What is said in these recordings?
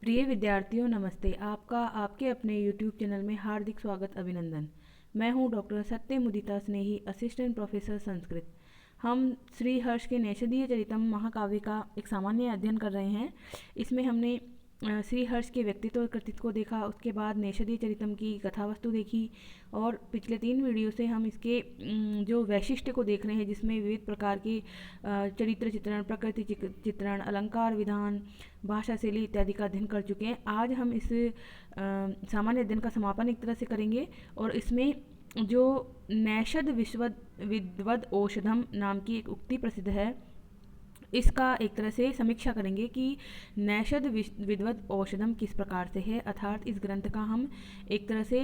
प्रिय विद्यार्थियों नमस्ते। आपका आपके अपने YouTube चैनल में हार्दिक स्वागत अभिनंदन। मैं हूं डॉक्टर सत्य मुदिता स्नेही, असिस्टेंट प्रोफेसर संस्कृत। हम श्री हर्ष के नैषधीय चरितम महाकाव्य का एक सामान्य अध्ययन कर रहे हैं। इसमें हमने श्री हर्ष के व्यक्तित्व और कृतित्व को देखा, उसके बाद नैषधीय चरितम की कथा वस्तु देखी और पिछले 3 वीडियो से हम इसके जो वैशिष्ट्य को देख रहे हैं, जिसमें विविध प्रकार के चरित्र चित्रण, प्रकृति चित्रण, अलंकार विधान, भाषा शैली इत्यादि का अध्ययन कर चुके हैं। आज हम इस सामान्य अध्ययन का समापन एक तरह से करेंगे और इसमें जो नैषद विद्वद औषधम नाम की एक उक्ति प्रसिद्ध है, इसका एक तरह से समीक्षा करेंगे कि नैषद विद्वद औषधम किस प्रकार से है। अर्थात इस ग्रंथ का हम एक तरह से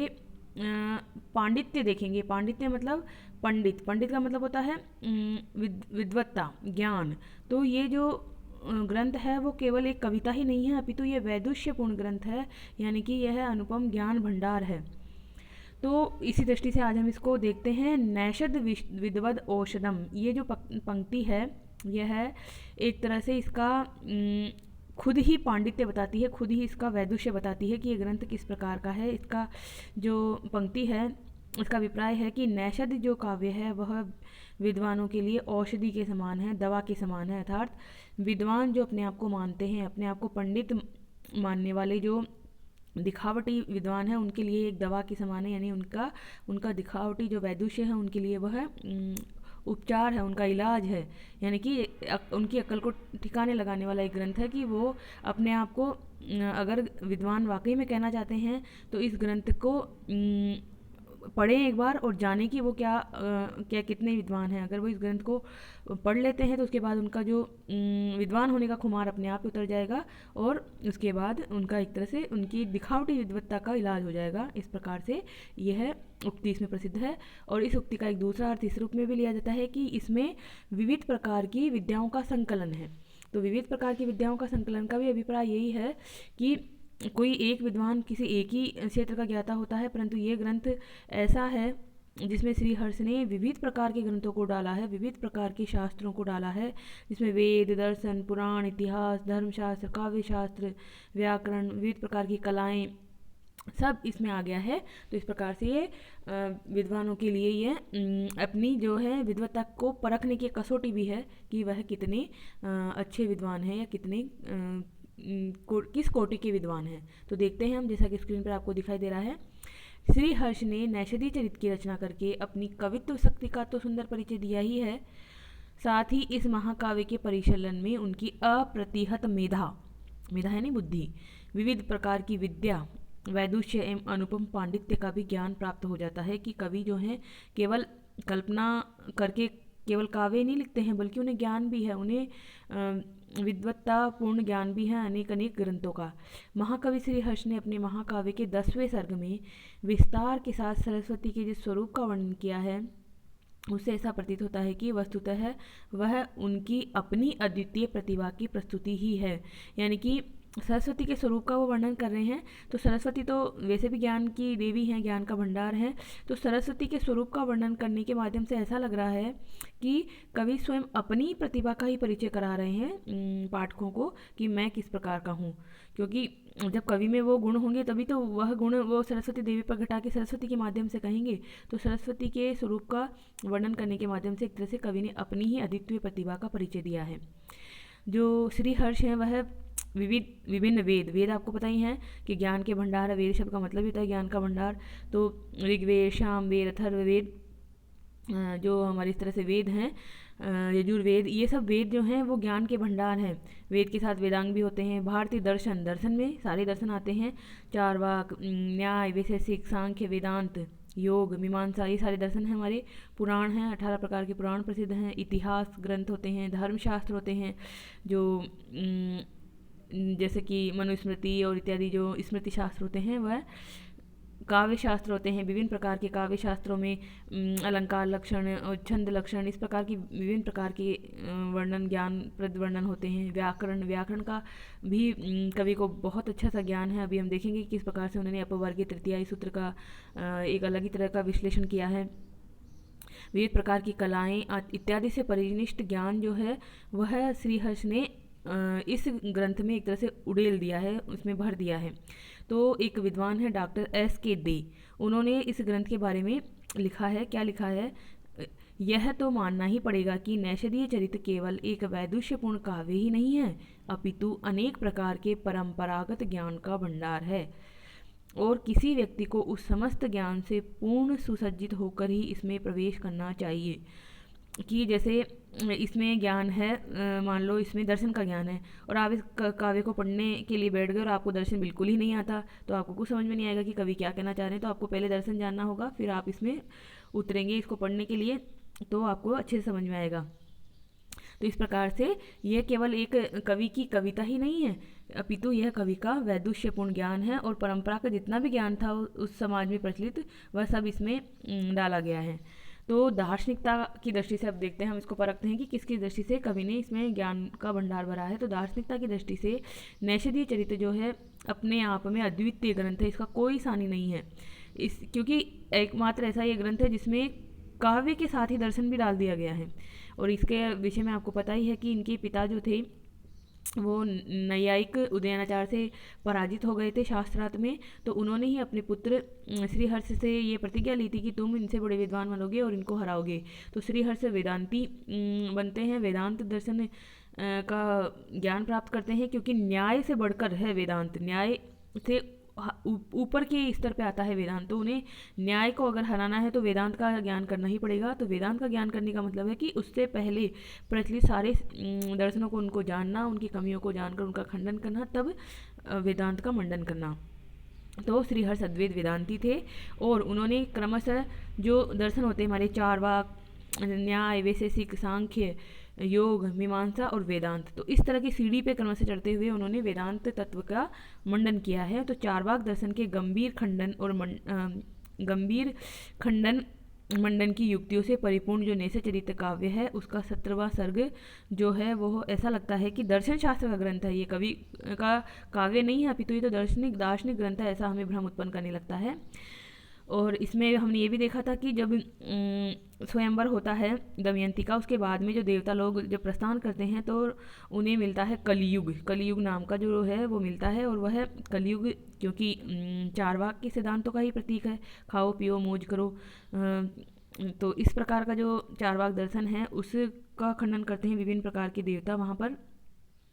पांडित्य देखेंगे। पांडित्य मतलब पंडित, पंडित का मतलब होता है विद्वत्ता, ज्ञान। तो ये जो ग्रंथ है वो केवल एक कविता ही नहीं है, अपितु ये वैदुष्यपूर्ण ग्रंथ है, यानी कि यह अनुपम ज्ञान भंडार है। तो इसी दृष्टि से आज हम इसको देखते हैं। नैषद विद्वद औषधम, ये जो पंक्ति है यह एक तरह से इसका खुद ही पांडित्य बताती है, खुद ही इसका वैदुष्य बताती है कि ये ग्रंथ किस प्रकार का है। इसका जो पंक्ति है इसका अभिप्राय है कि नैषद जो काव्य है वह विद्वानों के लिए औषधि के समान है, दवा के समान है। अर्थात विद्वान जो अपने आप को मानते हैं, अपने आप को पंडित मानने वाले जो दिखावटी विद्वान है, उनके लिए एक दवा के समान है, यानी उनका दिखावटी जो वैदुष्य है उनके लिए वह उपचार है, उनका इलाज है। यानी कि उनकी अक्ल को ठिकाने लगाने वाला एक ग्रंथ है कि वो अपने आप को अगर विद्वान वाकई में कहना चाहते हैं तो इस ग्रंथ को पढ़ें एक बार और जानें कि वो क्या कितने विद्वान हैं। अगर वो इस ग्रंथ को पढ़ लेते हैं तो उसके बाद उनका जो विद्वान होने का खुमार अपने आप उतर जाएगा और उसके बाद उनका एक तरह से उनकी दिखावटी विद्वत्ता का इलाज हो जाएगा। इस प्रकार से यह उक्ति इसमें प्रसिद्ध है। और इस उक्ति का एक दूसरा अर्थ इस रूप में भी लिया जाता है कि इसमें विविध प्रकार की विद्याओं का संकलन है। तो विविध प्रकार की विद्याओं का संकलन का भी अभिप्राय यही है कि कोई एक विद्वान किसी एक ही क्षेत्र का ज्ञाता होता है, परंतु ये ग्रंथ ऐसा है जिसमें श्री हर्ष ने विविध प्रकार के ग्रंथों को डाला है, विविध प्रकार के शास्त्रों को डाला है, जिसमें वेद, दर्शन, पुराण, इतिहास, धर्मशास्त्र, काव्यशास्त्र, व्याकरण, विविध प्रकार की कलाएं सब इसमें आ गया है। तो इस प्रकार से ये विद्वानों के लिए ये अपनी जो है विद्वत्ता को परखने की कसौटी भी है कि वह कितने अच्छे विद्वान हैं या कितने किस कोटि के विद्वान हैं। तो देखते हैं हम, जैसा कि स्क्रीन पर आपको दिखाई दे रहा है। श्री हर्ष ने नैषधीय चरित की रचना करके अपनी कवित्व शक्ति का तो सुंदर परिचय दिया ही है, साथ ही इस महाकाव्य के परिशीलन में उनकी अप्रतिहत मेधा यानी बुद्धि, विविध प्रकार की विद्या, वैदुष्य एवं अनुपम पांडित्य का भी ज्ञान प्राप्त हो जाता है कि कवि जो हैं केवल कल्पना करके केवल काव्य नहीं लिखते हैं, बल्कि उन्हें ज्ञान भी है, उन्हें विद्वत्तापूर्ण ज्ञान भी है अनेक अनेक ग्रंथों का। महाकवि श्री हर्ष ने अपने महाकाव्य के 10वें सर्ग में विस्तार के साथ सरस्वती के जिस स्वरूप का वर्णन किया है, उससे ऐसा प्रतीत होता है कि वस्तुतः वह उनकी अपनी अद्वितीय प्रतिभा की प्रस्तुति ही है। यानी कि सरस्वती के स्वरूप का वो वर्णन कर रहे हैं। तो सरस्वती तो वैसे भी ज्ञान की देवी हैं, ज्ञान का भंडार है। तो सरस्वती के स्वरूप का वर्णन करने के माध्यम से ऐसा लग रहा है कि कवि स्वयं अपनी प्रतिभा का ही परिचय करा रहे हैं पाठकों को कि मैं किस प्रकार का हूँ। क्योंकि जब कवि में वो गुण होंगे तभी तो वह गुण वो सरस्वती देवी पर घटा के सरस्वती के माध्यम से कहेंगे। तो सरस्वती के स्वरूप का वर्णन करने के माध्यम से एक तरह से कवि ने अपनी ही अद्वितीय प्रतिभा का परिचय दिया है। जो श्री हर्ष हैं वह विभिन्न वेद आपको पता ही है कि ज्ञान के भंडार है। वेद शब्द का मतलब ही होता है ज्ञान का भंडार। तो ऋग्वेद, सामवेद, अथर्ववेद, जो हमारे इस तरह से वेद हैं, यजुर्वेद, ये सब वेद जो हैं वो ज्ञान के भंडार हैं। वेद के साथ वेदांग भी होते हैं। भारतीय दर्शन में सारे दर्शन आते हैं, चारवाक, न्याय, वैशेषिक, सांख्य, वेदांत, योग, मीमांसा, ये सारे दर्शन हैं हमारे। पुराण हैं, 18 प्रकार के पुराण प्रसिद्ध हैं। इतिहास ग्रंथ होते हैं, धर्मशास्त्र होते हैं, जो जैसे कि मनुस्मृति और इत्यादि जो स्मृति शास्त्र होते हैं, वह काव्य शास्त्र होते हैं। विभिन्न प्रकार के काव्य शास्त्रों में अलंकार लक्षण और छंद लक्षण, इस प्रकार की विभिन्न प्रकार के वर्णन, ज्ञान प्रद वर्णन होते हैं। व्याकरण का भी कवि को बहुत अच्छा सा ज्ञान है। अभी हम देखेंगे किस प्रकार से उन्होंने अपवर्गीय तृतीयाई सूत्र का एक अलग ही तरह का विश्लेषण किया है। विविध प्रकार की कलाएं इत्यादि से परिनिष्ठ ज्ञान जो है वह श्री हर्ष ने इस ग्रंथ में एक तरह से उड़ेल दिया है, उसमें भर दिया है। तो एक विद्वान है डॉक्टर S.K. डे, उन्होंने इस ग्रंथ के बारे में लिखा है। क्या लिखा है? यह तो मानना ही पड़ेगा कि नैषधीय चरित्र केवल एक वैदुष्यपूर्ण काव्य ही नहीं है, अपितु अनेक प्रकार के परंपरागत ज्ञान का भंडार है, और किसी व्यक्ति को उस समस्त ज्ञान से पूर्ण सुसज्जित होकर ही इसमें प्रवेश करना चाहिए। कि जैसे इसमें ज्ञान है, मान लो इसमें दर्शन का ज्ञान है, और आप इस काव्य को पढ़ने के लिए बैठ गए और आपको दर्शन बिल्कुल ही नहीं आता, तो आपको कुछ समझ में नहीं आएगा कि कवि क्या कहना चाह रहे हैं। तो आपको पहले दर्शन जानना होगा, फिर आप इसमें उतरेंगे इसको पढ़ने के लिए, तो आपको अच्छे से समझ में आएगा। तो इस प्रकार से यह केवल एक कवि की कविता ही नहीं है, अपितु यह कवि का वैदुष्यपूर्ण ज्ञान है, और परंपरा का जितना भी ज्ञान था उस समाज में प्रचलित, वह सब इसमें डाला गया है। तो दार्शनिकता की दृष्टि से अब देखते हैं, हम इसको परखते हैं कि किसकी दृष्टि से कवि ने इसमें ज्ञान का भंडार भरा है। तो दार्शनिकता की दृष्टि से नैषधीय चरित्र जो है अपने आप में अद्वितीय ग्रंथ है, इसका कोई सानी नहीं है। क्योंकि एकमात्र ऐसा ये ग्रंथ है जिसमें काव्य के साथ ही दर्शन भी डाल दिया गया है। और इसके विषय में आपको पता ही है कि इनके पिता जो थे वो नैयायिक उदयनाचार्य से पराजित हो गए थे शास्त्रार्थ में। तो उन्होंने ही अपने पुत्र श्रीहर्ष से ये प्रतिज्ञा ली थी कि तुम इनसे बड़े विद्वान बनोगे और इनको हराओगे। तो श्रीहर्ष वेदांती बनते हैं, वेदांत दर्शन का ज्ञान प्राप्त करते हैं, क्योंकि न्याय से बढ़कर है वेदांत, न्याय से ऊपर के स्तर पे आता है वेदांत। तो उन्हें न्याय को अगर हराना है तो वेदांत का ज्ञान करना ही पड़ेगा। तो वेदांत का ज्ञान करने का मतलब है कि उससे पहले प्रचलित सारे दर्शनों को उनको जानना, उनकी कमियों को जानकर उनका खंडन करना, तब वेदांत का मंडन करना। तो श्रीहर्ष अद्वैत वेदांती थे, और उन्होंने क्रमशः जो दर्शन होते हैं हमारे चारवाक, न्याय, वैशेषिक, सांख्य, योग, मीमांसा और वेदांत, तो इस तरह की सीढ़ी पे क्रम से चढ़ते हुए उन्होंने वेदांत तत्व का मंडन किया है। तो चारवाक दर्शन के गंभीर खंडन मंडन की युक्तियों से परिपूर्ण जो नैषधीय काव्य है, उसका 17वां सर्ग जो है वो ऐसा लगता है कि दर्शन शास्त्र का ग्रंथ है, ये कवि का काव्य नहीं है, अपितु ये तो दार्शनिक ग्रंथ है, ऐसा हमें भ्रम उत्पन्न करने लगता है। और इसमें हमने ये भी देखा था कि जब स्वयंवर होता है दमयंती का, उसके बाद में जो देवता लोग जब प्रस्थान करते हैं तो उन्हें मिलता है कलियुग नाम का जो है वो मिलता है। और वह कलियुग क्योंकि चारवाक के सिद्धांतों का ही प्रतीक है, खाओ पियो मौज करो, तो इस प्रकार का जो चारवाक दर्शन है उसका खंडन करते हैं विभिन्न प्रकार के देवता वहाँ पर,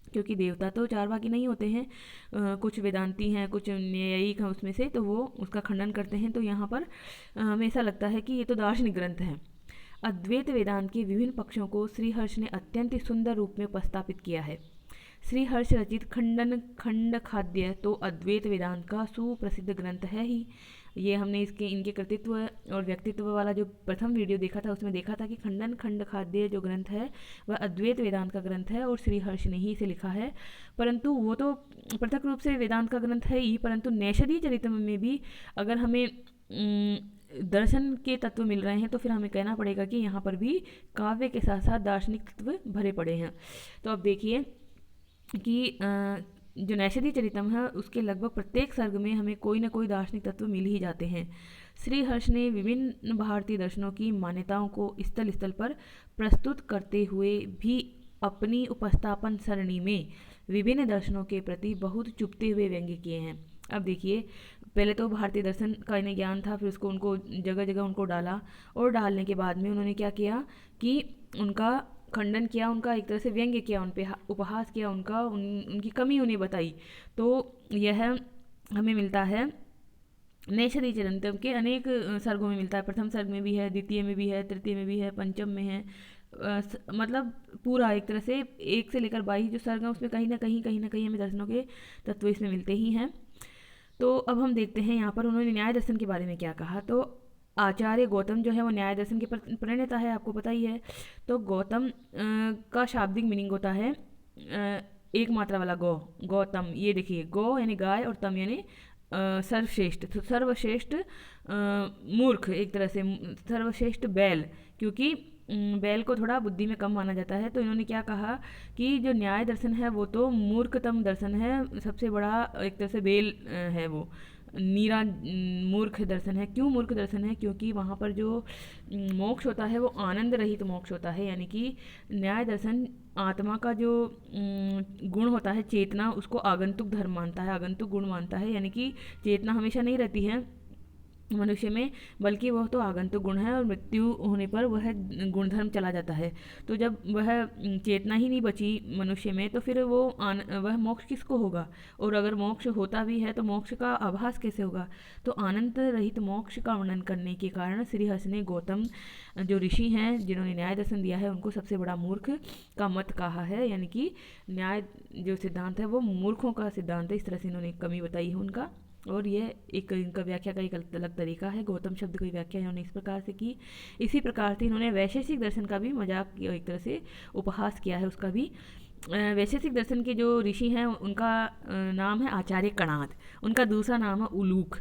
क्योंकि देवता तो चारवाकी नहीं होते हैं, कुछ वेदांती हैं, कुछ न्यायिक हैं उसमें से, तो वो उसका खंडन करते हैं। तो यहाँ पर हमें ऐसा लगता है कि ये तो दार्शनिक ग्रंथ है। अद्वैत वेदांत के विभिन्न पक्षों को श्रीहर्ष ने अत्यंत सुंदर रूप में उपस्थापित किया है। श्रीहर्ष रचित खंड खाद्य तो अद्वैत वेदांत का सुप्रसिद्ध ग्रंथ है ही। ये हमने इनके कृतित्व और व्यक्तित्व वाला जो प्रथम वीडियो देखा था उसमें देखा था कि खंड खाद्य जो ग्रंथ है वह अद्वैत वेदांत का ग्रंथ है और श्रीहर्ष ने ही इसे लिखा है। परंतु वो तो पृथक रूप से वेदांत का ग्रंथ है ही, परंतु नैषधीय चरित्र में भी अगर हमें दर्शन के तत्व मिल रहे हैं तो फिर हमें कहना पड़ेगा कि यहाँ पर भी काव्य के साथ साथ दार्शनिक तत्व भरे पड़े हैं। तो अब देखिए कि जो नैषधीय चरितम है उसके लगभग प्रत्येक सर्ग में हमें कोई ना कोई दार्शनिक तत्व मिल ही जाते हैं। श्रीहर्ष ने विभिन्न भारतीय दर्शनों की मान्यताओं को स्थल स्थल पर प्रस्तुत करते हुए भी अपनी उपस्थापन सरणी में विभिन्न दर्शनों के प्रति बहुत चुभते हुए व्यंग्य किए हैं। अब देखिए, पहले तो भारतीय दर्शन का इन्हें ज्ञान था, फिर उसको उनको जगह जगह उनको डाला, और डालने के बाद में उन्होंने क्या किया कि उनका खंडन किया, उनका एक तरह से व्यंग्य किया, उन पे उपहास किया, उनकी कमी उन्हें बताई। तो यह हमें मिलता है नैषधीय चरितम के अनेक सर्गों में मिलता है। प्रथम सर्ग में भी है, द्वितीय में भी है, तृतीय में भी है, पंचम में है, मतलब पूरा एक तरह से 1 से लेकर 22 जो सर्ग हैं उसमें कहीं ना कहीं हमें दर्शनों के तत्व इसमें मिलते ही हैं। तो अब हम देखते हैं यहाँ पर उन्होंने न्याय दर्शन के बारे में क्या कहा। तो आचार्य गौतम जो है वो न्याय दर्शन के प्रणेता है, आपको पता ही है। तो गौतम का शाब्दिक मीनिंग होता है एक मात्रा वाला गौतम। ये देखिए, गौ यानी गाय और तम यानी सर्वश्रेष्ठ। तो सर्वश्रेष्ठ मूर्ख, एक तरह से सर्वश्रेष्ठ बैल, क्योंकि बैल को थोड़ा बुद्धि में कम माना जाता है। तो इन्होंने क्या कहा कि जो न्याय दर्शन है वो तो मूर्खतम दर्शन है, सबसे बड़ा एक तरह से बैल है वो, नीरा मूर्ख दर्शन है। क्यों मूर्ख दर्शन है? क्योंकि वहाँ पर जो मोक्ष होता है वो आनंद रहित मोक्ष होता है, यानी कि न्याय दर्शन आत्मा का जो गुण होता है, चेतना, उसको आगंतुक धर्म मानता है, आगंतुक गुण मानता है, यानी कि चेतना हमेशा नहीं रहती है मनुष्य में, बल्कि वह तो आगंतुक गुण है और मृत्यु होने पर वह गुणधर्म चला जाता है। तो जब वह चेतना ही नहीं बची मनुष्य में तो फिर वह मोक्ष किसको होगा? और अगर मोक्ष होता भी है तो मोक्ष का आभास कैसे होगा? तो आनंद रहित मोक्ष का वर्णन करने के कारण श्रीहर्ष ने गौतम जो ऋषि हैं जिन्होंने न्याय दर्शन दिया है उनको सबसे बड़ा मूर्ख का मत कहा है, यानी कि न्याय जो सिद्धांत है वो मूर्खों का सिद्धांत है। इस तरह से इन्होंने कमी बताई है उनका, और यह एक इनका व्याख्या का एक अलग तरीका है। गौतम शब्द की व्याख्या इन्होंने इस प्रकार से की। इसी प्रकार से इन्होंने वैशेषिक दर्शन का भी मजाक किया, एक तरह से उपहास किया है उसका भी। वैशेषिक दर्शन के जो ऋषि हैं उनका नाम है आचार्य कणाद, उनका दूसरा नाम है उलूक।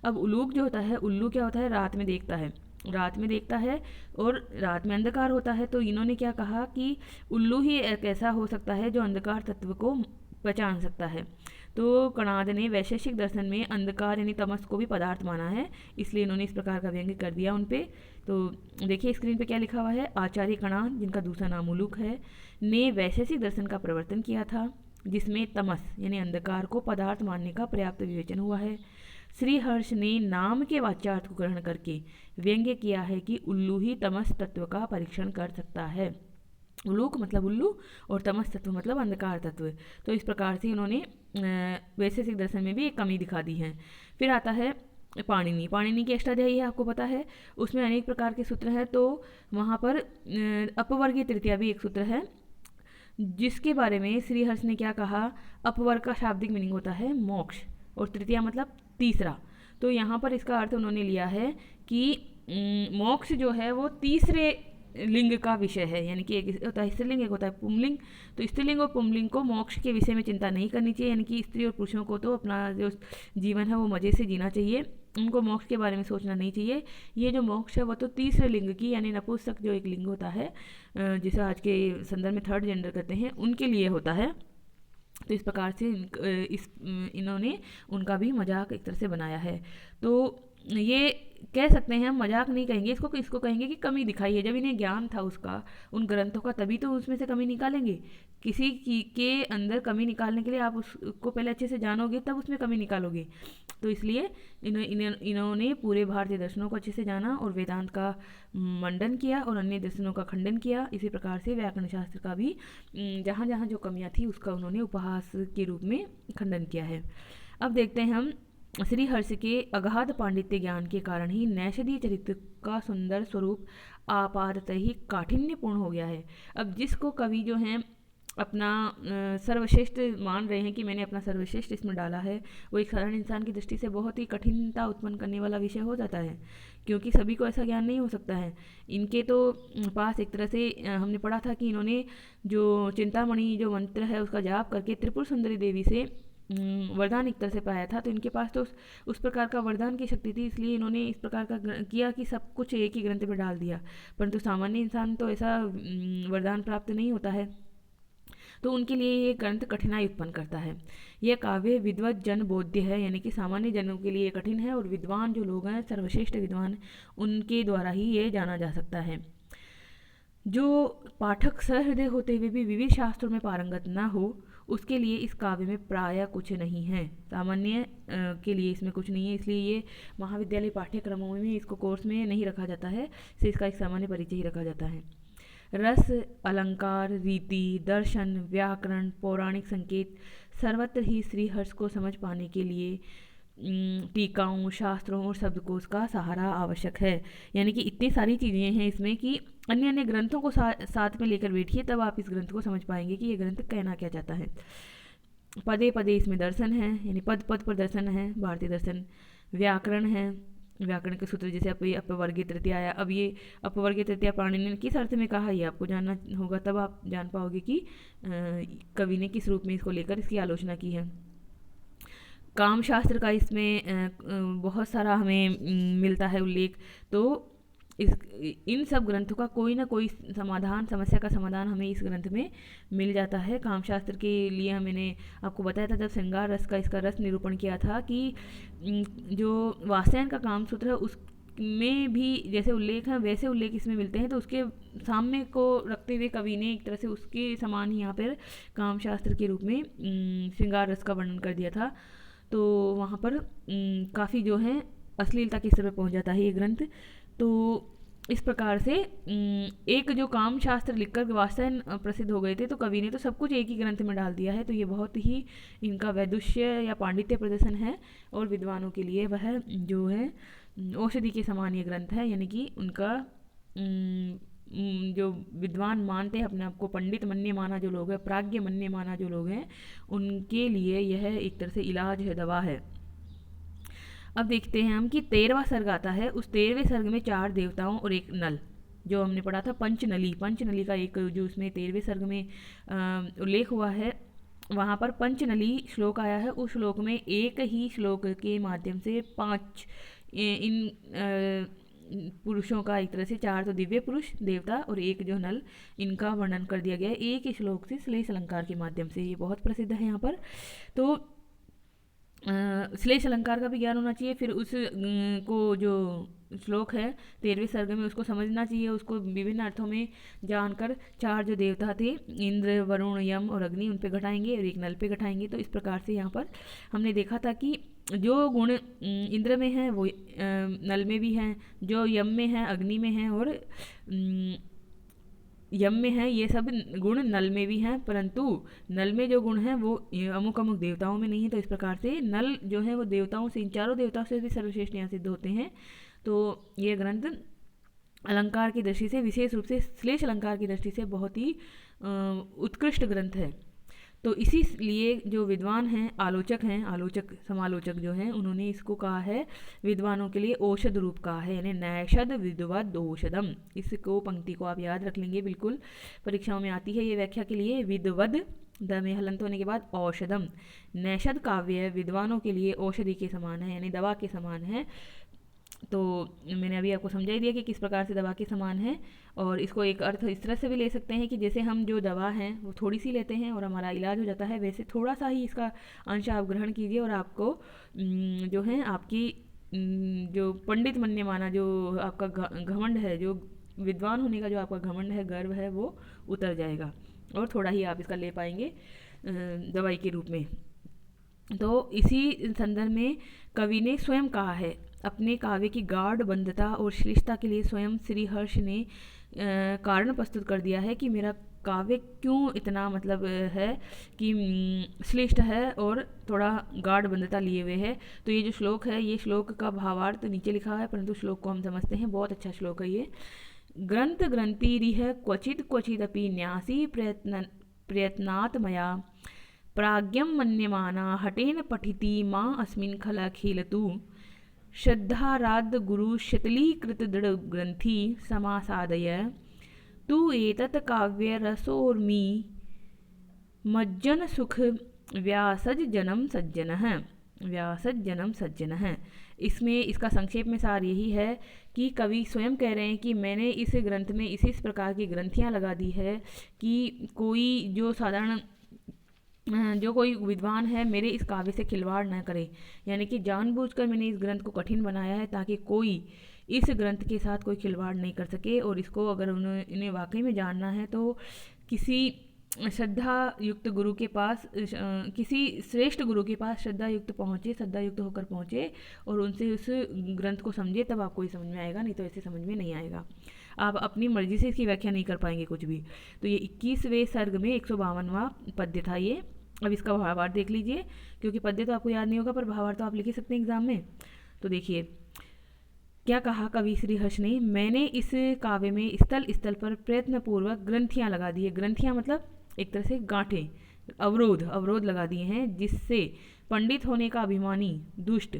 अब उलूक जो होता है, उल्लू क्या होता है? रात में देखता है, रात में देखता है और रात में अंधकार होता है। तो इन्होंने क्या कहा कि उल्लू ही एक ऐसा हो सकता है जो अंधकार तत्व को पहचान सकता है। तो कणाद ने वैशेषिक दर्शन में अंधकार यानी तमस को भी पदार्थ माना है, इसलिए इन्होंने इस प्रकार का व्यंग्य कर दिया उन पे। तो देखिए स्क्रीन पे क्या लिखा हुआ है, आचार्य कणाद जिनका दूसरा नाम उलूक है ने वैशेषिक दर्शन का प्रवर्तन किया था, जिसमें तमस यानी अंधकार को पदार्थ मानने का पर्याप्त विवेचन हुआ है। श्रीहर्ष ने नाम के वाच्यार्थ को ग्रहण करके व्यंग्य किया है कि उल्लू ही तमस तत्व का परीक्षण कर सकता है। उलूक मतलब उल्लू और तमस तत्व मतलब अंधकार तत्व। तो इस प्रकार से इन्होंने वैशेषिक दर्शन में भी एक कमी दिखा दी है। फिर आता है पाणिनि। पाणिनि की अष्टाध्यायी है, आपको पता है, उसमें अनेक प्रकार के सूत्र हैं। तो वहाँ पर अपवर्गीय तृतीया भी एक सूत्र है, जिसके बारे में श्रीहर्ष ने क्या कहा, अपवर्ग का शाब्दिक मीनिंग होता है मोक्ष और तृतीया मतलब तीसरा। तो यहाँ पर इसका अर्थ उन्होंने लिया है कि मोक्ष जो है वो तीसरे लिंग का विषय है, यानी कि एक होता है स्त्रीलिंग, एक होता है पुंलिंग। तो स्त्रीलिंग और पुंलिंग को मोक्ष के विषय में चिंता नहीं करनी चाहिए, यानी कि स्त्री और पुरुषों को तो अपना जो जीवन है वो मज़े से जीना चाहिए, उनको मोक्ष के बारे में सोचना नहीं चाहिए। ये जो मोक्ष है वो तो तीसरे लिंग की, यानी नपुंसक जो एक लिंग होता है जिसे आज के संदर्भ में थर्ड जेंडर कहते हैं, उनके लिए होता है। तो इस प्रकार से इन्होंने उनका भी मजाक एक तरह से बनाया है। तो ये कह सकते हैं, हम मजाक नहीं कहेंगे इसको कहेंगे कि कमी दिखाई है। जब इन्हें ज्ञान था उसका, उन ग्रंथों का, तभी तो उसमें से कमी निकालेंगे। किसी के अंदर कमी निकालने के लिए आप उसको पहले अच्छे से जानोगे तब उसमें कमी निकालोगे। तो इसलिए इन्होंने पूरे भारतीय दर्शनों को अच्छे से जाना और वेदांत का मंडन किया और अन्य दर्शनों का खंडन किया। इसी प्रकार से व्याकरण शास्त्र का भी जहाँ जहाँ जो कमियाँ थी उसका उन्होंने उपहास के रूप में खंडन किया है। अब देखते हैं हम श्रीहर्ष के अगाध पांडित्य ज्ञान के कारण ही नैषधीय चरित्र का सुंदर स्वरूप आपाततः ही काठिन्यपूर्ण हो गया है। अब जिसको कवि जो हैं अपना सर्वश्रेष्ठ मान रहे हैं कि मैंने अपना सर्वश्रेष्ठ इसमें डाला है, वो एक साधारण इंसान की दृष्टि से बहुत ही कठिनता उत्पन्न करने वाला विषय हो जाता है, क्योंकि सभी को ऐसा ज्ञान नहीं हो सकता है। इनके तो पास एक तरह से हमने पढ़ा था कि इन्होंने जो चिंतामणि जो मंत्र है उसका जाप करके त्रिपुर सुंदरी देवी से वरदान एक तरह से पाया था। तो इनके पास तो उस प्रकार का वरदान की शक्ति थी, इसलिए इन्होंने इस प्रकार का किया कि सब कुछ एक ही ग्रंथ में डाल दिया। परंतु सामान्य इंसान तो ऐसा वरदान प्राप्त नहीं होता है, तो उनके लिए ये ग्रंथ कठिनाई उत्पन्न करता है। यह काव्य विद्वत जन बोध्य है, यानी कि सामान्य जनों के लिए कठिन है, और विद्वान जो लोग हैं, सर्वश्रेष्ठ विद्वान, उनके द्वारा ही ये जाना जा सकता है। जो पाठक सहृदय होते हुए भी विविध शास्त्रों में पारंगत न हो, उसके लिए इस काव्य में प्रायः कुछ नहीं है। सामान्य के लिए इसमें कुछ नहीं है, इसलिए ये महाविद्यालय पाठ्यक्रमों में इसको कोर्स में नहीं रखा जाता है, से इसका एक सामान्य परिचय ही रखा जाता है। रस, अलंकार, रीति, दर्शन, व्याकरण, पौराणिक संकेत सर्वत्र ही श्रीहर्ष को समझ पाने के लिए टीकाओं, शास्त्रों और शब्दकोश का सहारा आवश्यक है। यानी कि इतनी सारी चीज़ें हैं इसमें कि अन्य अन्य ग्रंथों को साथ में लेकर बैठिए, तब आप इस ग्रंथ को समझ पाएंगे कि ये ग्रंथ कहना क्या चाहता है। पदे पदे इसमें दर्शन है, यानी पद पद पर दर्शन है, भारतीय दर्शन। व्याकरण है, व्याकरण के सूत्र जैसे अपवर्गीय तृतीया आया। अब ये अपवर्गीय तृतीया पाणिनि ने किस अर्थ में कहा, ये आपको जानना होगा, तब आप जान पाओगे कि कवि ने किस रूप में इसको लेकर इसकी आलोचना की है। काम शास्त्र का इसमें बहुत सारा हमें मिलता है उल्लेख। तो इस इन सब ग्रंथों का कोई ना कोई समाधान, समस्या का समाधान हमें इस ग्रंथ में मिल जाता है। कामशास्त्र के लिए मैंने आपको बताया था जब श्रृंगार रस का इसका रस निरूपण किया था कि जो वात्स्यायन का कामसूत्र है उस में भी जैसे उल्लेख है वैसे उल्लेख इसमें मिलते हैं, तो उसके सामने को रखते हुए कवि ने एक तरह से उसके समान ही यहाँ पर कामशास्त्र के रूप में श्रृंगार रस का वर्णन कर दिया था। तो वहाँ पर काफ़ी जो है अश्लीलता के स्तर पर पहुँच जाता है ये ग्रंथ। तो इस प्रकार से एक जो काम शास्त्र लिखकर वात्स्यायन प्रसिद्ध हो गए थे, तो कवि ने तो सब कुछ एक ही ग्रंथ में डाल दिया है। तो ये बहुत ही इनका वैदुष्य या पांडित्य प्रदर्शन है, और विद्वानों के लिए वह जो है औषधि के समान ये ग्रंथ है। यानी कि उनका जो विद्वान मानते हैं अपने आप को, पंडित मन्य माना जो लोग हैं, प्राज्ञ मन्य माना जो लोग हैं, उनके लिए यह एक तरह से इलाज है, दवा है। अब देखते हैं हम कि 13वां सर्ग आता है। उस 13वें सर्ग में 4 देवताओं और एक नल, जो हमने पढ़ा था पंचनली, पंचनली का एक जो उसमें 13वें सर्ग में उल्लेख हुआ है, वहाँ पर पंचनली श्लोक आया है। उस श्लोक में एक ही श्लोक के माध्यम से 5 इन पुरुषों का, एक तरह से 4 तो दिव्य पुरुष देवता और एक जो नल, इनका वर्णन कर दिया गया है एक ही श्लोक से श्लेष अलंकार के माध्यम से। ये बहुत प्रसिद्ध है यहाँ पर। तो श्लेष अलंकार का भी ज्ञान होना चाहिए, फिर उस को जो श्लोक है 13वें सर्ग में उसको समझना चाहिए, उसको विभिन्न अर्थों में जानकर 4 जो देवता थे, इंद्र, वरुण, यम और अग्नि, उन पे घटाएंगे और एक नल पे घटाएंगे। तो इस प्रकार से यहाँ पर हमने देखा था कि जो गुण इंद्र में है वो नल में भी हैं, जो यम में है अग्नि में है और यम में है, ये सब गुण नल में भी हैं, परंतु नल में जो गुण हैं वो अमुक अमुक देवताओं में नहीं है। तो इस प्रकार से नल जो है वो देवताओं से, इन 4 देवताओं से भी सर्वश्रेष्ठ यहाँ सिद्ध होते हैं। तो ये ग्रंथ अलंकार की दृष्टि से, विशेष रूप से श्लेष अलंकार की दृष्टि से बहुत ही उत्कृष्ट ग्रंथ है। तो इसीलिए जो विद्वान हैं, आलोचक हैं, आलोचक समालोचक जो हैं, उन्होंने इसको कहा है विद्वानों के लिए औषध रूप कहा है, यानी नैषद विद्वद औषधम। इसको पंक्ति को आप याद रख लेंगे, बिल्कुल परीक्षाओं में आती है ये व्याख्या के लिए। विद्वद द में हलंत होने के बाद औषधम, नैषद काव्य विद्वानों के लिए औषधि के समान है, यानी दवा के समान है। तो मैंने अभी आपको समझा ही दिया कि किस प्रकार से दवा के समान है। और इसको एक अर्थ इस तरह से भी ले सकते हैं कि जैसे हम जो दवा है वो थोड़ी सी लेते हैं और हमारा इलाज हो जाता है, वैसे थोड़ा सा ही इसका अंश आप ग्रहण कीजिए और आपको जो है आपकी जो पंडित मन्य माना जो आपका घमंड है, जो विद्वान होने का जो आपका घमंड है, गर्व है, वो उतर जाएगा और थोड़ा ही आप इसका ले पाएंगे दवाई के रूप में। तो इसी संदर्भ में कवि ने स्वयं कहा है, अपने काव्य की गाढ़ बंधता और श्लिष्टता के लिए स्वयं श्री हर्ष ने कारण प्रस्तुत कर दिया है कि मेरा काव्य क्यों इतना मतलब है कि श्लिष्ट है और थोड़ा गाढ़ बंधता लिए हुए है। तो ये जो श्लोक है, ये श्लोक का भावार्थ तो नीचे लिखा है, परंतु श्लोक को हम समझते हैं। बहुत अच्छा श्लोक है ये। ग्रंथ ग्रंथिरिह क्वचित क्वचिदपि न्यासी प्रयत्नात् मया प्राज्ञं मन्यमाना हटेन पठिति माँ अस्मिन् खला खेलतु श्रद्धाराद्ध गुरु शतलीकृत दृढ़ ग्रंथि समासादय तु एतत् काव्य रसोर्मी मज्जन सुख व्यासज जन्म सज्जन है, व्यासज जन्म सज्जन है। इसमें इसका संक्षेप में सार यही है कि कवि स्वयं कह रहे हैं कि मैंने इस ग्रंथ में इस प्रकार की ग्रंथियाँ लगा दी है कि कोई जो साधारण जो कोई विद्वान है मेरे इस काव्य से खिलवाड़ न करे, यानी कि जानबूझकर मैंने इस ग्रंथ को कठिन बनाया है ताकि कोई इस ग्रंथ के साथ कोई खिलवाड़ नहीं कर सके। और इसको अगर इन्हें वाकई में जानना है तो किसी श्रद्धा युक्त गुरु के पास, किसी श्रेष्ठ गुरु के पास श्रद्धा युक्त पहुँचे, श्रद्धा युक्त होकर पहुँचे और उनसे उस ग्रंथ को समझे, तब आपको ये समझ में आएगा, नहीं तो ऐसे समझ में नहीं आएगा। आप अपनी मर्जी से इसकी व्याख्या नहीं कर पाएंगे कुछ भी। तो ये 21वें सर्ग में 152वां पद्य था ये। अब इसका भावार्थ देख लीजिए, क्योंकि पद्य तो आपको याद नहीं होगा पर भावार्थ तो आप लिख ही सकते हैं एग्जाम में। तो देखिए क्या कहा कवि श्री हर्ष ने, मैंने इस काव्य में स्थल स्थल पर प्रयत्नपूर्वक ग्रंथियाँ लगा दी है। ग्रंथियाँ मतलब एक तरह से गांठें, अवरोध लगा दिए हैं, जिससे पंडित होने का अभिमानी दुष्ट,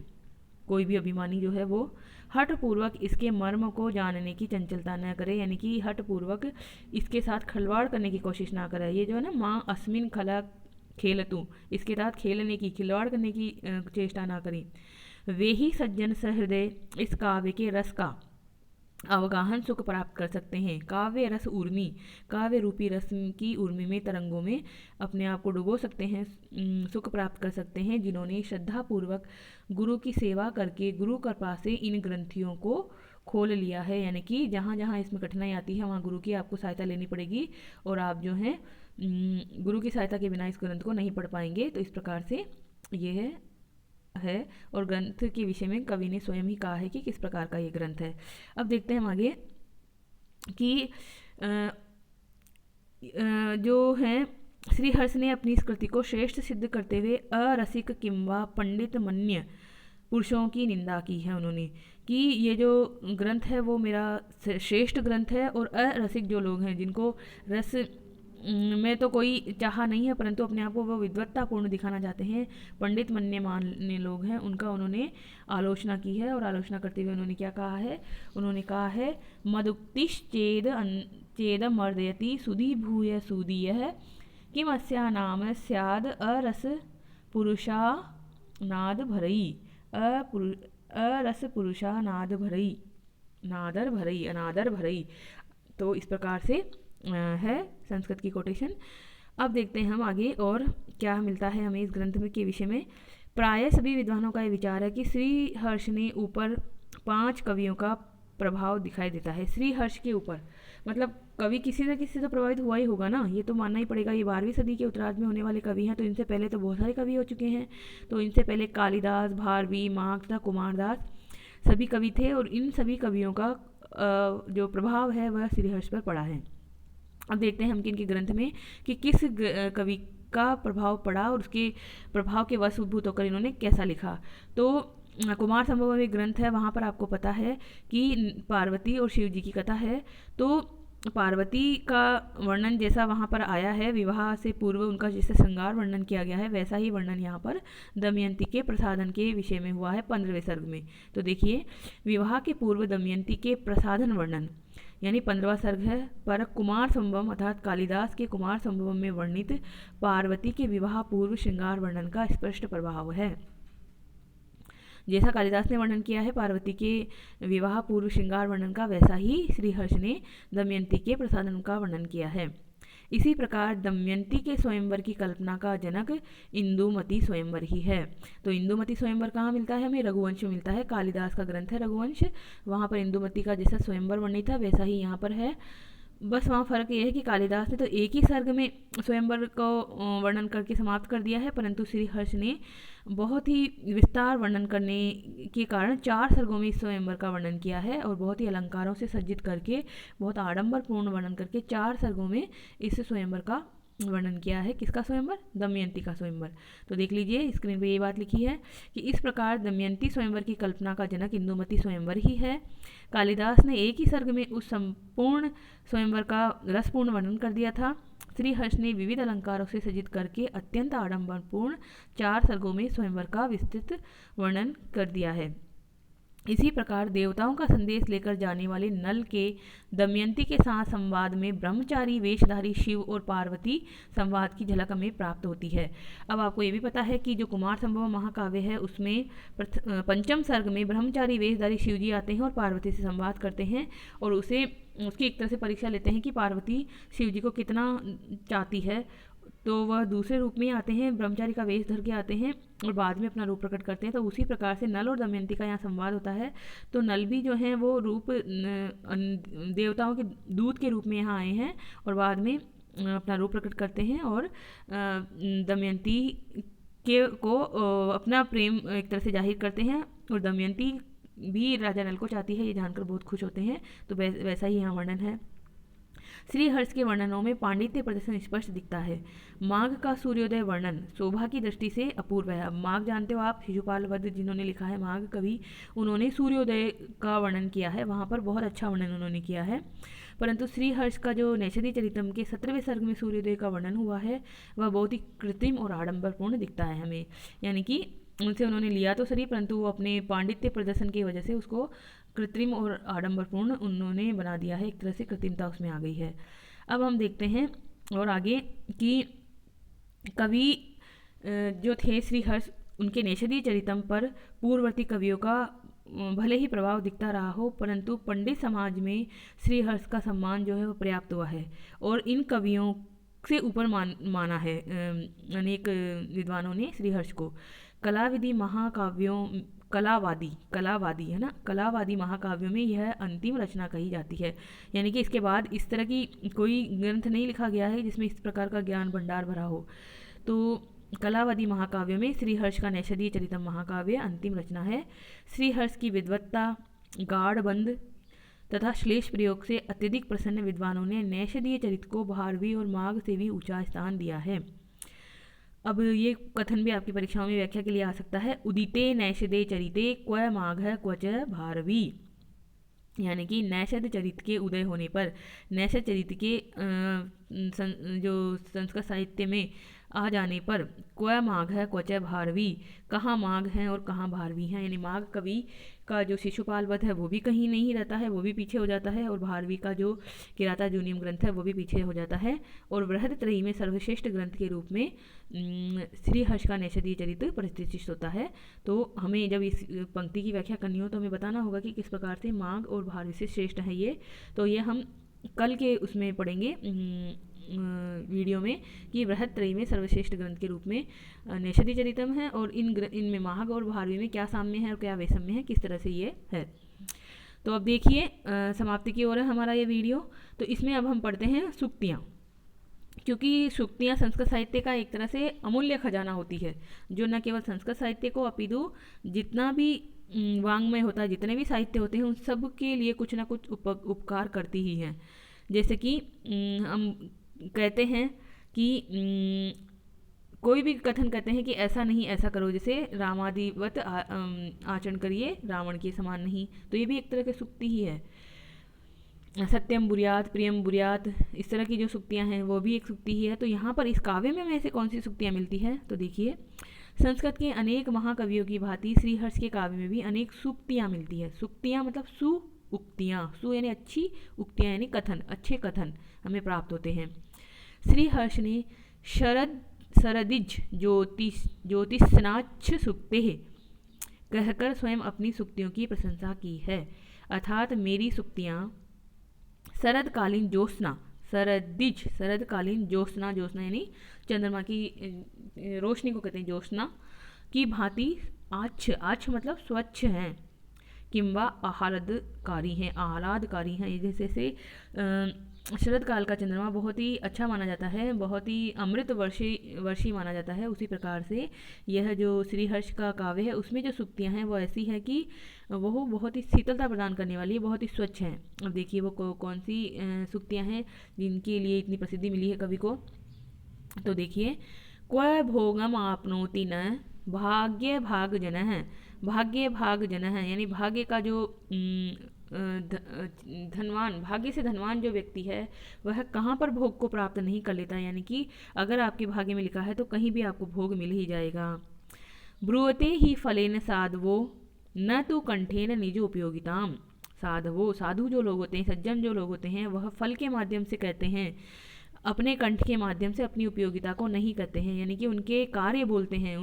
कोई भी अभिमानी जो है वो हठपूर्वक इसके मर्म को जानने की चंचलता न करे, यानी कि हठपूर्वक इसके साथ खिलवाड़ करने की कोशिश ना करे। ये जो है ना, माँ अस्मिन खला खेलतु, इसके साथ खेलने की, खिलवाड़ करने की चेष्टा ना करें। वे ही सज्जन सहृदय इस काव्य के रस का अवगाहन सुख प्राप्त कर सकते हैं। काव्य रस ऊर्मी, काव्य रूपी रस की ऊर्मी में, तरंगों में अपने आप को डुबो सकते हैं, सुख प्राप्त कर सकते हैं, जिन्होंने श्रद्धापूर्वक गुरु की सेवा करके गुरु कृपा से इन ग्रंथियों को खोल लिया है। यानी कि जहाँ जहाँ इसमें कठिनाई आती है वहाँ गुरु की आपको सहायता लेनी पड़ेगी और आप जो है गुरु की सहायता के बिना इस ग्रंथ को नहीं पढ़ पाएंगे। तो इस प्रकार से ये है और ग्रंथ के विषय में कवि ने स्वयं ही कहा है कि किस प्रकार का ये ग्रंथ है। अब देखते हैं हम आगे कि जो है श्रीहर्ष ने अपनी इस कृति को श्रेष्ठ सिद्ध करते हुए अरसिक किंवा पंडित मन्य पुरुषों की निंदा की है उन्होंने, कि ये जो ग्रंथ है वो मेरा श्रेष्ठ ग्रंथ है और अरसिक जो लोग हैं जिनको रस में तो कोई चाह नहीं है परंतु अपने आप को वो विद्वत्तापूर्ण दिखाना चाहते हैं, पंडित मन्य मान्य लोग हैं, उनका उन्होंने आलोचना की है। और आलोचना करते हुए उन्होंने क्या कहा है, उन्होंने कहा है मदुक्तिश्चेद चेदमर्दयति सुधी भूय सुदीय किमस्या नाम स्याद अरस पुरुषा नाद भरई, अरस पुरुषा नाद भरई, नादर भरई, अनादर भरई। तो इस प्रकार से है संस्कृत की कोटेशन। अब देखते हैं हम आगे और क्या मिलता है हमें इस ग्रंथ में के विषय में। प्राय सभी विद्वानों का यह विचार है कि श्रीहर्ष ने ऊपर 5 कवियों का प्रभाव दिखाई देता है। श्रीहर्ष के ऊपर मतलब कवि किसी न किसी से तो प्रभावित हुआ ही होगा ना, ये तो मानना ही पड़ेगा। ये 12वीं सदी के उत्तरार्ध में होने वाले कवि हैं, तो इनसे पहले तो बहुत सारे कवि हो चुके हैं। तो इनसे पहले कालिदास, भारवी, माघ तथा कुमारदास सभी कवि थे और इन सभी कवियों का जो प्रभाव है वह श्रीहर्ष पर पड़ा है। अब देखते हैं हम इनके ग्रंथ में कि किस कवि का प्रभाव पड़ा और उसके प्रभाव के वशभूत होकर इन्होंने कैसा लिखा। तो कुमार संभव एक ग्रंथ है, वहाँ पर आपको पता है कि पार्वती और शिव जी की कथा है। तो पार्वती का वर्णन जैसा वहाँ पर आया है, विवाह से पूर्व उनका जैसे श्रृंगार वर्णन किया गया है वैसा ही वर्णन यहाँ पर दमयंती के प्रसादन के विषय में हुआ है 15वें सर्ग में। तो देखिए, विवाह के पूर्व दमयंती के प्रसादन वर्णन यानी 15वां सर्ग है। पर कुमार संभवम अर्थात कालिदास के कुमार संभवम में वर्णित पार्वती के विवाह पूर्व श्रृंगार वर्णन का स्पष्ट प्रभाव है। जैसा कालिदास ने वर्णन किया है पार्वती के विवाह पूर्व श्रृंगार वर्णन का, वैसा ही श्रीहर्ष ने दमयंती के प्रसादन का वर्णन किया है। इसी प्रकार दमयंती के स्वयंवर की कल्पना का जनक इंदुमती स्वयंवर ही है। तो इंदुमती स्वयंवर कहाँ मिलता है हमें? रघुवंश में मिलता है। कालिदास का ग्रंथ है रघुवंश, वहाँ पर इंदुमती का जैसा स्वयंवर वर्णित था वैसा ही यहाँ पर है। बस वहाँ फ़र्क ये है कि कालिदास ने तो एक ही सर्ग में स्वयंवर को वर्णन करके समाप्त कर दिया है, परंतु श्रीहर्ष ने बहुत ही विस्तार वर्णन करने के कारण 4 सर्गों में इस स्वयंवर का वर्णन किया है और बहुत ही अलंकारों से सज्जित करके, बहुत आडंबरपूर्ण वर्णन करके 4 सर्गों में इस स्वयंवर का वर्णन किया है। किसका स्वयंवर? दमयंती का स्वयंवर। तो देख लीजिए स्क्रीन पे ये बात लिखी है कि इस प्रकार दमयंती स्वयंवर की कल्पना का जनक इंदुमती स्वयंवर ही है। कालिदास ने एक ही सर्ग में उस संपूर्ण स्वयंवर का रसपूर्ण वर्णन कर दिया था। श्रीहर्ष ने विविध अलंकारों से सज्जित करके अत्यंत आडंबरपूर्ण 4 सर्गों में स्वयंवर का विस्तृत वर्णन कर दिया है। इसी प्रकार देवताओं का संदेश लेकर जाने वाले नल के दमयंती के साथ संवाद में ब्रह्मचारी वेशधारी शिव और पार्वती संवाद की झलक हमें प्राप्त होती है। अब आपको ये भी पता है कि जो कुमार संभव महाकाव्य है उसमें पंचम सर्ग में ब्रह्मचारी वेशधारी शिव जी आते हैं और पार्वती से संवाद करते हैं और उसकी एक तरह से परीक्षा लेते हैं कि पार्वती शिव जी को कितना चाहती है। तो वह दूसरे रूप में आते हैं, ब्रह्मचारी का वेश धर के आते हैं और बाद में अपना रूप प्रकट करते हैं। तो उसी प्रकार से नल और दमयंती का यहाँ संवाद होता है। तो नल भी जो है वो रूप देवताओं के दूत के रूप में यहाँ आए हैं और बाद में अपना रूप प्रकट करते हैं और दमयंती को अपना प्रेम एक तरह से जाहिर करते हैं और दमयंती भी राजा नल को चाहती है, ये जानकर बहुत खुश होते हैं। तो वैसा ही यहाँ वर्णन है। श्रीहर्ष के वर्णनों में पांडित्य प्रदर्शन स्पष्ट दिखता है। माघ का सूर्योदय वर्णन शोभा की दृष्टि से अपूर्व है। अब माघ जानते हो आप, शिशुपाल वध जिन्होंने लिखा है माघ कवि, उन्होंने सूर्योदय का वर्णन किया है, वहाँ पर बहुत अच्छा वर्णन उन्होंने किया है। परंतु श्रीहर्ष का जो नैषधीय चरितम के 17वें सर्ग में सूर्योदय का वर्णन हुआ है वह बहुत ही कृत्रिम और आडंबरपूर्ण दिखता है हमें। यानी कि उनसे उन्होंने लिया तो सही, परंतु वो अपने पांडित्य प्रदर्शन की वजह से उसको कृत्रिम और आडंबरपूर्ण उन्होंने बना दिया है, एक तरह से कृत्रिमता उसमें आ गई है। अब हम देखते हैं और आगे कि कवि जो थे श्रीहर्ष, उनके नैषधीय चरितम पर पूर्ववर्ती कवियों का भले ही प्रभाव दिखता रहा हो, परंतु पंडित समाज में श्रीहर्ष का सम्मान जो है वो पर्याप्त हुआ है और इन कवियों से ऊपर माना है अनेक विद्वानों ने श्रीहर्ष को। कलाविधि महाकाव्यों कलावादी है ना, कलावादी महाकाव्यों में यह अंतिम रचना कही जाती है। यानी कि इसके बाद इस तरह की कोई ग्रंथ नहीं लिखा गया है जिसमें इस प्रकार का ज्ञान भंडार भरा हो। तो कलावादी महाकाव्यों में श्रीहर्ष का नैषधीय चरितम महाकाव्य अंतिम रचना है। श्रीहर्ष की विद्वत्ता, गाढ़बंध तथा श्लेष प्रयोग से अत्यधिक प्रसन्न विद्वानों ने नैषधीय चरित को भारवी और माघ से भी ऊंचा स्थान दिया है। अब ये कथन भी आपकी परीक्षाओं में व्याख्या के लिए आ सकता है। उदिते नैषधे चरिते क्व माघ क्वच भारवी, यानी कि नैषध चरित के उदय होने पर, नैषध चरित के जो संस्कृत साहित्य में आ जाने पर क्व माघ है क्वच भारवी, कहाँ माघ हैं और कहाँ भारवी हैं, यानी माघ कवि का जो शिशुपाल वध है वो भी कहीं नहीं रहता है, वो भी पीछे हो जाता है, और भारवी का जो किराता जूनियम ग्रंथ है वो भी पीछे हो जाता है। और बृहदत्रयी में सर्वश्रेष्ठ ग्रंथ के रूप में श्रीहर्ष का नैषधीय चरित्र प्रतिष्ठित होता है। तो हमें जब इस पंक्ति की व्याख्या करनी हो तो हमें बताना होगा कि किस प्रकार से माघ और भारवी से श्रेष्ठ है ये। तो ये हम कल के उसमें पढ़ेंगे वीडियो में कि बृहदत्रयी में सर्वश्रेष्ठ ग्रंथ के रूप में नैषधीय चरितम है, और इनमें माघ और भारवी में क्या साम्य है और क्या वैषम्य है, किस तरह से ये है। तो अब देखिए समाप्ति की ओर है हमारा ये वीडियो। तो इसमें अब हम पढ़ते हैं सूक्तियाँ, क्योंकि सूक्तियाँ संस्कृत साहित्य का एक तरह से अमूल्य खजाना होती है, जो न केवल संस्कृत साहित्य को अपितु जितना भी वांग्मय होता है, जितने भी साहित्य होते हैं उन सब के लिए कुछ ना कुछ उपकार करती ही हैं। जैसे कि हम कहते हैं कि कोई भी कथन कहते हैं कि ऐसा नहीं ऐसा करो, जैसे रामादिवत आचरण करिए, रावण के समान नहीं, तो ये भी एक तरह की सूक्ति ही है। सत्यम बुर्यात प्रियम बुर्यात, इस तरह की जो सूक्तियाँ हैं वो भी एक सूक्ति ही है। तो यहाँ पर इस काव्य में ऐसे कौन सी सूक्तियाँ मिलती हैं, तो देखिए संस्कृत के अनेक महाकवियों की भांति श्रीहर्ष के काव्य में भी अनेक सूक्तियाँ मिलती है। सूक्तियाँ मतलब उक्तियाँ, सु यानी अच्छी, उक्तियाँ यानी कथन, अच्छे कथन हमें प्राप्त होते हैं। श्रीहर्ष ने सरदिज ज्योतिषनाच्छ सूक्ते कहकर स्वयं अपनी सूक्तियों की प्रशंसा की है। अर्थात मेरी सूक्तियाँ शरदकालीन ज्योत्सना, शरदकालीन ज्योत्सना, ज्योत्सना यानी चंद्रमा की रोशनी को कहते हैं ज्योत्सना, की भांति आच्छ मतलब स्वच्छ हैं, किंवा आह्लादकारी हैं। जैसे से शरद काल का चंद्रमा बहुत ही अच्छा माना जाता है, बहुत ही अमृत वर्षी माना जाता है। उसी प्रकार से यह जो श्रीहर्ष का काव्य है उसमें जो सूक्तियाँ हैं वो ऐसी है कि वो बहुत ही शीतलता प्रदान करने वाली है, बहुत ही स्वच्छ हैं। अब देखिए वो कौन सी सूक्तियाँ हैं जिनके लिए इतनी प्रसिद्धि मिली है कवि को। तो देखिए, क्व भोगम आपनोति न भाग्य भाग जन है, भाग्य भाग जन है यानी भाग्य का जो धनवान, भाग्य से धनवान जो व्यक्ति है वह कहाँ पर भोग को प्राप्त नहीं कर लेता, यानी कि अगर आपके भाग्य में लिखा है तो कहीं भी आपको भोग मिल ही जाएगा। ब्रुवते ही फलेन साधवो न तो कंठेन निज उपयोगिताम, साधु जो लोग होते हैं, सज्जन जो लोग होते हैं, वह फल के माध्यम से कहते हैं, अपने कंठ के माध्यम से अपनी उपयोगिता को नहीं कहते हैं, यानी कि उनके कार्य बोलते हैं,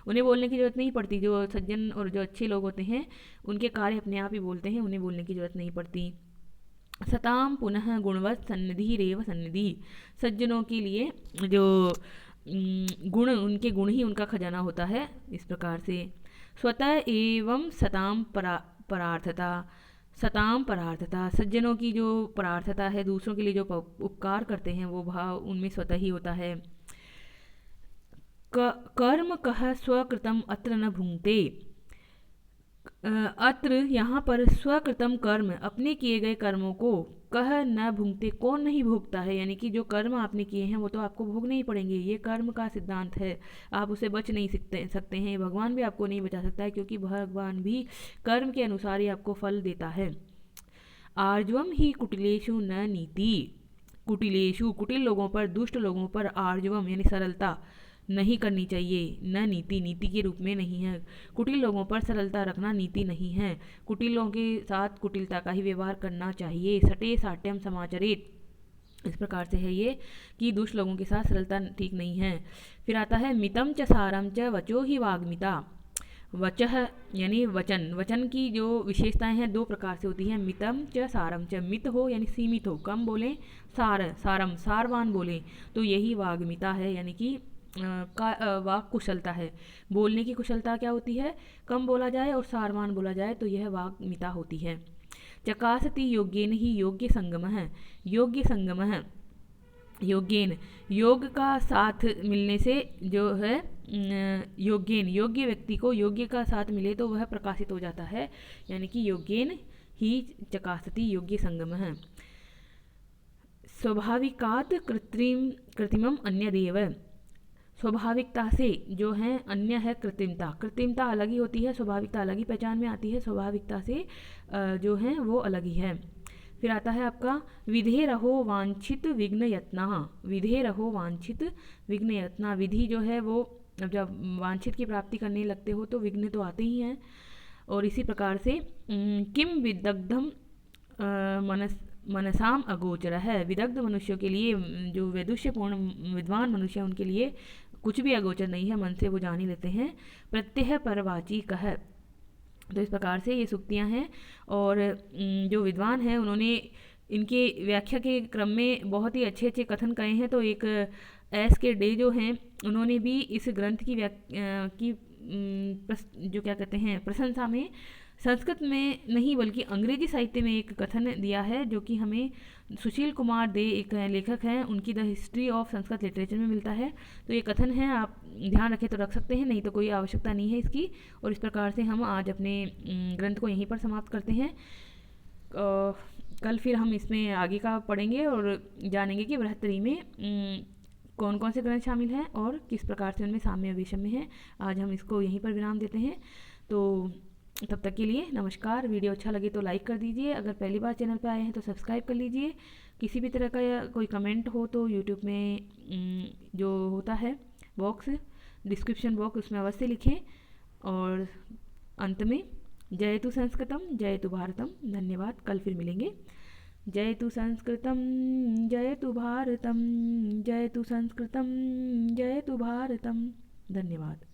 उन्हें बोलने की ज़रूरत नहीं पड़ती। जो सज्जन और जो अच्छे लोग होते हैं उनके कार्य अपने आप ही बोलते हैं, उन्हें बोलने की ज़रूरत नहीं पड़ती। सताम पुनः गुणवत् सन्निधि रेव सन्निधि, सज्जनों के लिए जो गुण, उनके गुण ही उनका खजाना होता है। इस प्रकार से स्वतः एवं सताम परार्थता, सज्जनों की जो परार्थता है, दूसरों के लिए जो उपकार करते हैं वो भाव उनमें स्वतः ही होता है। कर्म कह स्वकृतम अत्र न भुंगते, अत्र यहाँ पर स्वकृतम कर्म, अपने किए गए कर्मों को, कह न भुंगते, कौन नहीं भोगता है, यानी कि जो कर्म आपने किए हैं वो तो आपको भोगने ही पड़ेंगे। ये कर्म का सिद्धांत है, आप उसे बच नहीं सकते हैं, भगवान भी आपको नहीं बचा सकता है, क्योंकि भगवान भी कर्म के अनुसार ही आपको फल देता है। आर्जवम ही कुटिलेषु न नीति, कुटिल लोगों पर, दुष्ट लोगों पर आर्जवम यानी सरलता नहीं करनी चाहिए, न नीति के रूप में नहीं है। कुटिल लोगों पर सरलता रखना नीति नहीं है, कुटिलों के साथ कुटिलता का ही व्यवहार करना चाहिए। सटे साट्यम समाचरित, इस प्रकार से है ये कि दुष्ट लोगों के साथ सरलता ठीक नहीं है। फिर आता है मितम च सारम च वचो ही वाग्मिता, वचः यानी वचन, वचन की जो विशेषताएं हैं दो प्रकार से होती हैं, मितम च सारम च। मित हो यानी सीमित हो, कम बोलें, सारम सारवान बोलें, तो यही वाग्मिता है, यानी कि वाक कुशलता है। बोलने की कुशलता क्या होती है, कम बोला जाए और सारवान बोला जाए तो यह वाग्मिता होती है। चकासति योग्येन ही योग्य संगम है, योग्य संगम है, योग्येन योग का साथ मिलने से जो है योग्येन योग्य व्यक्ति को योग्य का साथ मिले तो वह प्रकाशित हो जाता है, यानी कि योग्येन ही चकासति योग्य संगम है। स्वाभाविकात कृत्रिमम अन्य देव, स्वाभाविकता से जो है अन्य है कृत्रिमता, कृत्रिमता अलग ही होती है, स्वाभाविकता अलग ही पहचान में आती है, स्वाभाविकता से जो है वो अलग ही है। फिर आता है आपका विधे रहो वांछित विघ्न यत्ना, विधे रहो वांछित विघ्न यत्ना। विधि जो है वो जब वांछित की प्राप्ति करने लगते हो तो विघ्न तो आते ही हैं। और इसी प्रकार से किम विदग्धम मनसाम अगोचर है, विदग्ध मनुष्यों के लिए, जो वैदुष्यपूर्ण विद्वान मनुष्य उनके लिए कुछ भी अगोचर नहीं है, मन से वो जान ही लेते हैं। प्रत्यय परवाची कह, तो इस प्रकार से ये सूक्तियाँ हैं। और जो विद्वान हैं उन्होंने इनके व्याख्या के क्रम में बहुत ही अच्छे अच्छे कथन कहे हैं। तो एक एस के डे जो हैं उन्होंने भी इस ग्रंथ की जो क्या कहते हैं प्रशंसा में संस्कृत में नहीं बल्कि अंग्रेजी साहित्य में एक कथन दिया है, जो कि हमें सुशील कुमार दे एक लेखक हैं, उनकी the history of Sanskrit literature में मिलता है। तो ये कथन है, आप ध्यान रखें तो रख सकते हैं, नहीं तो कोई आवश्यकता नहीं है इसकी। और इस प्रकार से हम आज अपने ग्रंथ को यहीं पर समाप्त करते हैं। कल फिर हम इसमें आगे का पढ़ेंगे और जानेंगे कि बृहत्तरी में कौन कौन से ग्रंथ शामिल हैं और किस प्रकार से उनमें साम्य विषम्य है। आज हम इसको यहीं पर विराम देते हैं। तो तब तक के लिए नमस्कार। वीडियो अच्छा लगे तो लाइक कर दीजिए, अगर पहली बार चैनल पर आए हैं तो सब्सक्राइब कर लीजिए। किसी भी तरह का या कोई कमेंट हो तो यूट्यूब में जो होता है बॉक्स, डिस्क्रिप्शन बॉक्स, उसमें अवश्य लिखें। और अंत में जयतु संस्कृतम जयतु भारतम। धन्यवाद, कल फिर मिलेंगे। जयतु संस्कृतम जयतु भारतम, जयतु संस्कृतम जयतु भारतम। धन्यवाद।